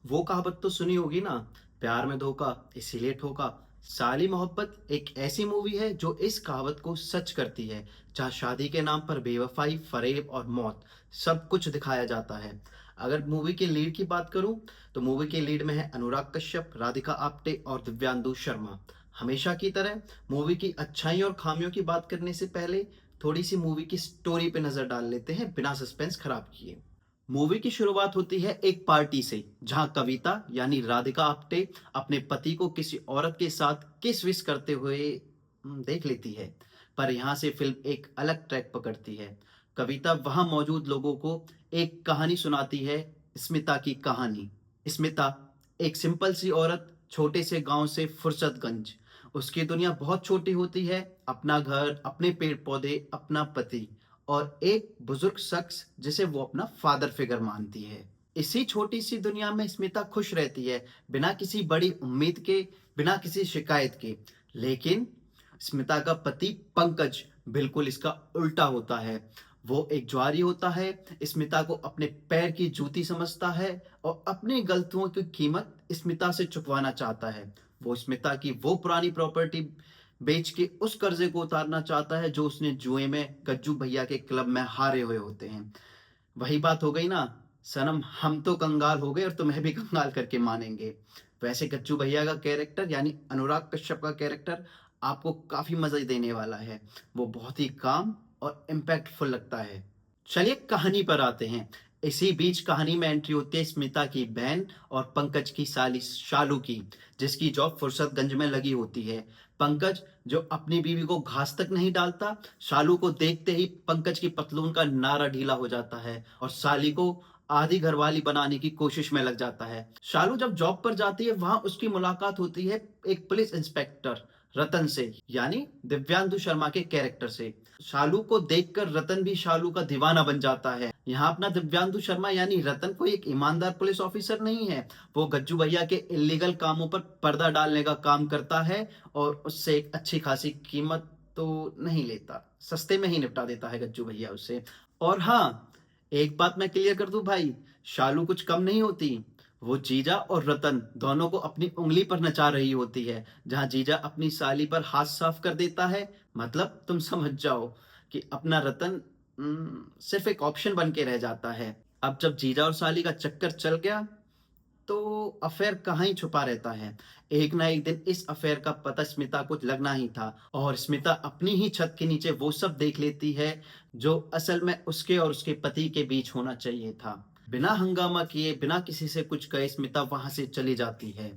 वो कहावत तो सुनी होगी ना, प्यार में धोखा इसीलिए ठोका। साली मोहब्बत एक ऐसी मूवी है जो इस कहावत को सच करती है, जहाँ शादी के नाम पर बेवफाई, फरेब और मौत सब कुछ दिखाया जाता है। अगर मूवी के लीड की बात करूं, तो मूवी के लीड में है अनुराग कश्यप, राधिका आप्टे और दिव्यांदु शर्मा। हमेशा की तरह मूवी की अच्छाई और खामियों की बात करने से पहले थोड़ी सी मूवी की स्टोरी पे नजर डाल लेते हैं, बिना सस्पेंस खराब किए। मूवी की शुरुआत होती है एक पार्टी से, जहां कविता यानी राधिका आप्टे अपने पति को किसी औरत के साथ किस विश करते हुए देख लेती है। पर यहाँ से फिल्म एक अलग ट्रैक पकड़ती है। कविता वहां मौजूद लोगों को एक कहानी सुनाती है, स्मिता की कहानी। स्मिता एक सिंपल सी औरत, छोटे से गांव से फुर्सतगंज। उसकी दुनिया बहुत छोटी होती है, अपना घर, अपने पेड़ पौधे, अपना पति और एक बुजुर्ग शख्स जिसे वो अपना फादर फिगर मानती है। इसी छोटी सी दुनिया में स्मिता खुश रहती है, बिना किसी बड़ी उम्मीद के, बिना किसी शिकायत के। लेकिन स्मिता का पति पंकज बिल्कुल इसका उल्टा होता है। वो एक जुआरी होता है, स्मिता को अपने पैर की जूती समझता है और अपनी गलतियों की कीमत स्मिता से चुकवाना चाहता है। वो स्मिता की वो पुरानी प्रॉपर्टी बेच के उस कर्जे को उतारना चाहता है जो उसने जुए में गज्जू भैया के क्लब में हारे हुए होते हैं। वही बात हो गई ना, सनम हम तो कंगाल हो गए और तुम्हें भी कंगाल करके मानेंगे। वैसे गज्जू भैया का कैरेक्टर यानी अनुराग कश्यप का कैरेक्टर आपको काफी मजा देने वाला है। वो बहुत ही काम और इम्पैक्टफुल लगता है। चलिए कहानी पर आते हैं। इसी बीच कहानी में एंट्री होती है स्मिता की बहन और पंकज की साली शालू की, जिसकी जॉब फुर्सतगंज में लगी होती है। पंकज जो अपनी बीवी को घास तक नहीं डालता, शालू को देखते ही पंकज की पतलून का नारा ढीला हो जाता है और साली को आधी घरवाली बनाने की कोशिश में लग जाता है। शालू जब जॉब पर जाती है, वहां उसकी मुलाकात होती है एक पुलिस इंस्पेक्टर रतन से, यानी दिव्यांशु शर्मा के कैरेक्टर से। शालू को देखकर रतन भी शालू का दीवाना बन जाता है। यहाँ अपना दिव्यांशु शर्मा यानी रतन कोई एक ईमानदार पुलिस ऑफिसर नहीं है। वो गज्जू भैया के इलीगल कामों पर पर्दा डालने का काम करता है और उससे एक अच्छी खासी कीमत तो नहीं लेता, सस्ते में ही निपटा देता है गज्जू भैया उससे। और हाँ, एक बात मैं क्लियर कर दूं भाई, शालू कुछ कम नहीं होती। वो जीजा और रतन दोनों को अपनी उंगली पर नचा रही होती है। जहां जीजा अपनी साली पर हाथ साफ कर देता है, मतलब तुम समझ जाओ कि अपना रतन सिर्फ एक ऑप्शन बन के रह जाता है। अब जब जीजा और साली का चक्कर चल गया, तो अफेयर कहाँ ही छुपा रहता है। एक ना एक दिन इस अफेयर का पता स्मिता को लगना ही था और स्मिता अपनी ही छत के नीचे वो सब देख लेती है जो असल में उसके और उसके पति के बीच होना चाहिए था। बिना हंगामा किए, बिना किसी से कुछ कहे स्मिता वहां से चली जाती है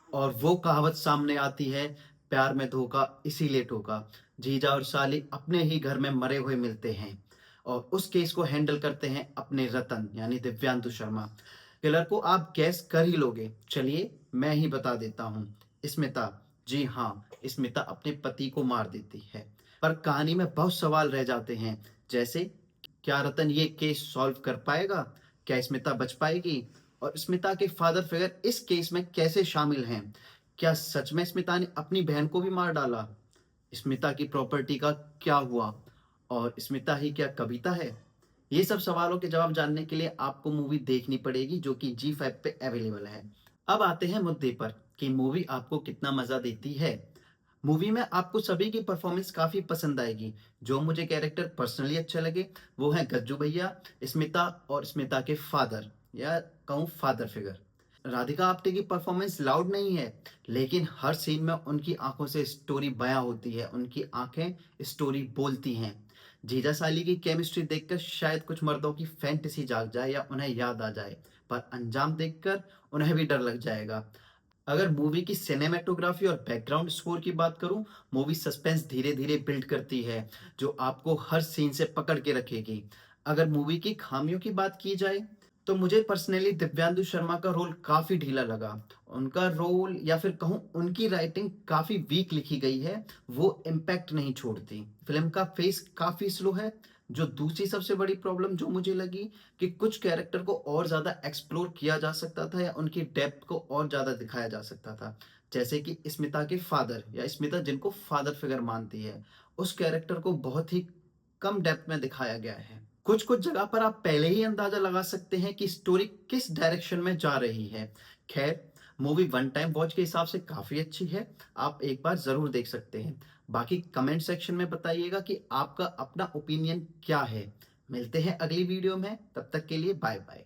और वो कहावत सामने आती है, प्यार में धोखा इसीलिए ठोका। जीजा और साली अपने ही घर में मरे हुए मिलते हैं और उस केस को हैंडल करते हैं अपने रतन यानी दिव्यांशु शर्मा। किलर को आप गैस कर ही लोगे, चलिए मैं ही बता देता हूँ। स्मिता, जी हाँ, स्मिता अपने पति को मार देती है। पर कहानी में बहुत सवाल रह जाते हैं, जैसे क्या रतन ये केस सॉल्व कर पाएगा, क्या स्मिता बच पाएगी और स्मिता के फादर फिगर इस केस में कैसे शामिल हैं। क्या सच में स्मिता ने अपनी बहन को भी मार डाला, स्मिता की प्रॉपर्टी का क्या हुआ और स्मिता ही क्या कविता है। ये सब सवालों के जवाब जानने के लिए आपको मूवी देखनी पड़ेगी, जो कि G5 पे अवेलेबल है। अब आते हैं मुद्दे पर कि मूवी आपको कितना मजा देती है। मूवी में आपको सभी की परफॉर्मेंस काफी पसंद आएगी। जो मुझे कैरेक्टर पर्सनली अच्छे लगे वो हैं गज्जू भैया, स्मिता और स्मिता के फादर या कहूँ फादर फिगर। राधिका आप्टे की परफॉर्मेंस लाउड नहीं है, लेकिन हर सीन में उनकी आंखों से स्टोरी बयां होती है, उनकी आंखें स्टोरी बोलती हैं। जीजा साली की केमिस्ट्री देखकर शायद कुछ मर्दों की फैंटेसी जाग जाए या उन्हें याद आ जाए, पर अंजाम देखकर उन्हें भी डर लग जाएगा। अगर मूवी की सिनेमेटोग्राफी और बैकग्राउंड स्कोर की बात करूं, मूवी सस्पेंस धीरे धीरे बिल्ड करती है, जो आपको हर सीन से पकड़ के रखेगी। अगर मूवी की खामियों की बात की जाए, तो मुझे पर्सनली दिव्यांशु शर्मा का रोल काफी ढीला लगा। उनका रोल या फिर कहूं उनकी राइटिंग काफी वीक लिखी गई है, वो इम्पैक्ट नहीं छोड़ती। फिल्म का फेस काफी स्लो है। जो दूसरी सबसे बड़ी प्रॉब्लम जो मुझे लगी, कि कुछ कैरेक्टर को और ज्यादा एक्सप्लोर किया जा सकता था या उनकी डेप्थ को और ज्यादा दिखाया जा सकता था। जैसे कि स्मिता के फादर या स्मिता जिनको फादर फिगर मानती है, उस कैरेक्टर को बहुत ही कम डेप्थ में दिखाया गया है। कुछ कुछ जगह पर आप पहले ही अंदाजा लगा सकते हैं कि स्टोरी किस डायरेक्शन में जा रही है। खैर, मूवी वन टाइम वॉच के हिसाब से काफी अच्छी है, आप एक बार जरूर देख सकते हैं। बाकी कमेंट सेक्शन में बताइएगा कि आपका अपना ओपिनियन क्या है। मिलते हैं अगली वीडियो में, तब तक के लिए बाय बाय।